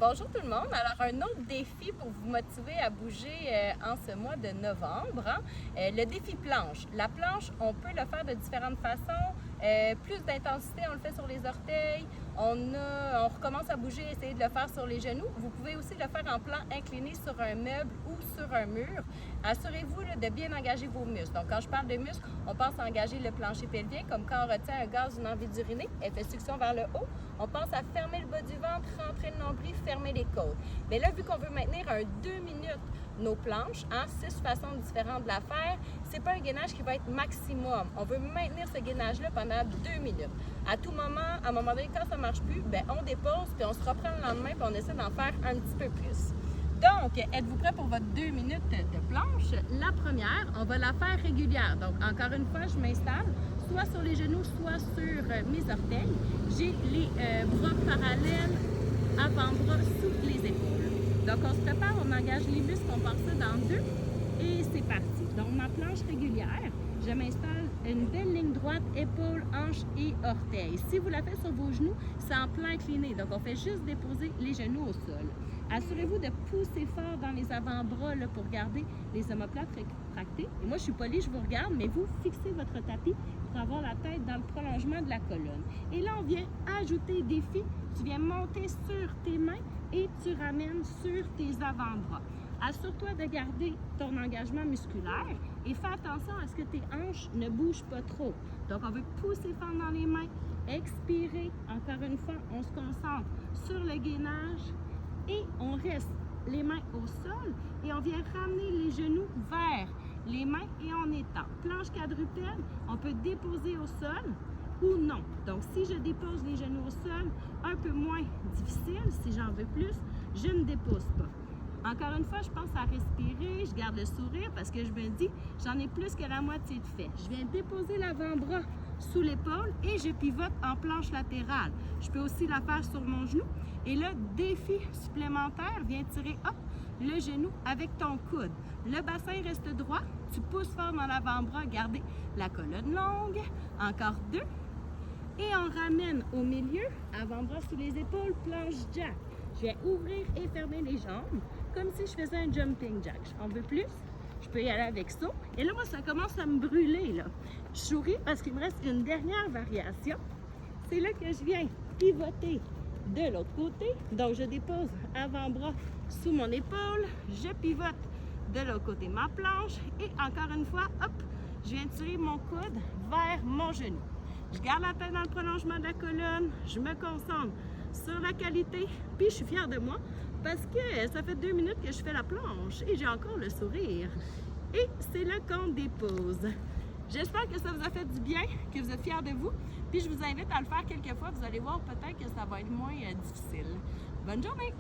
Bonjour tout le monde. Alors, un autre défi pour vous motiver à bouger en ce mois de novembre, le défi planche. La planche, on peut le faire de différentes façons. Plus d'intensité, on le fait sur les orteils. On recommence à bouger, essayer de le faire sur les genoux. Vous pouvez aussi le faire en plan incliné sur un meuble ou sur un mur. Assurez-vous de bien engager vos muscles. Donc, quand je parle de muscles, on pense à engager le plancher pelvien, comme quand on retient un gaz, une envie d'uriner, effet succion vers le haut. On pense à fermer le bas du ventre, rentrer le nombril, fermer les côtes. Mais là, vu qu'on veut maintenir un 2 minutes nos planches, 6 façons différentes de la faire, c'est pas un gainage qui va être maximum. On veut maintenir ce gainage-là pendant 2 minutes. À tout moment, à un moment donné, quand ça marche plus, on dépose, puis on se reprend le lendemain, puis on essaie d'en faire un petit peu plus. Donc, êtes-vous prêts pour votre 2 minutes de planche? La première, on va la faire régulière. Donc, encore une fois, je m'installe soit sur les genoux, soit sur mes orteils. J'ai les bras parallèles, avant-bras sous les épaules. Donc, on se prépare, on engage les muscles, on part ça dans 2 et c'est parti. Donc, ma planche régulière, je m'installe une belle ligne droite, épaules, hanches et orteils. Si vous la faites sur vos genoux, c'est en plan incliné. Donc, on fait juste déposer les genoux au sol. Assurez-vous de pousser fort dans les avant-bras pour garder les omoplates rétractées. Et moi, je suis polie, je vous regarde, mais vous fixez votre tapis pour avoir la tête dans le prolongement de la colonne. Et là, on vient ajouter des défi. Tu viens monter sur tes mains et tu ramènes sur tes avant-bras. Assure-toi de garder ton engagement musculaire et fais attention à ce que tes hanches ne bougent pas trop. Donc, on veut pousser fort dans les mains, expirer. Encore une fois, on se concentre sur le gainage et on reste les mains au sol et on vient ramener les genoux vers les mains et on étend. Planche quadrupède, on peut déposer au sol ou non. Donc, si je dépose les genoux au sol, un peu moins difficile, si j'en veux plus, je ne dépose pas. Encore une fois, je pense à respirer, je garde le sourire parce que je me dis, j'en ai plus que la moitié de fait. Je viens déposer l'avant-bras sous l'épaule et je pivote en planche latérale. Je peux aussi la faire sur mon genou. Et là, défi supplémentaire, viens tirer le genou avec ton coude. Le bassin reste droit, tu pousses fort dans l'avant-bras, gardez la colonne longue. Encore 2. Et on ramène au milieu, avant-bras sous les épaules, planche jack. Je viens ouvrir et fermer les jambes, comme si je faisais un jumping jack. On veut plus? Je peux y aller avec ça. Et là, moi, ça commence à me brûler, là. Je souris parce qu'il me reste une dernière variation. C'est là que je viens pivoter de l'autre côté. Donc, je dépose avant-bras sous mon épaule. Je pivote de l'autre côté ma planche. Et encore une fois, je viens tirer mon coude vers mon genou. Je garde la tête dans le prolongement de la colonne. Je me concentre sur la qualité. Puis, je suis fière de moi parce que ça fait 2 minutes que je fais la planche et j'ai encore le sourire. Et c'est là qu'on dépose. J'espère que ça vous a fait du bien, que vous êtes fiers de vous. Puis je vous invite à le faire quelques fois. Vous allez voir peut-être que ça va être moins difficile. Bonne journée!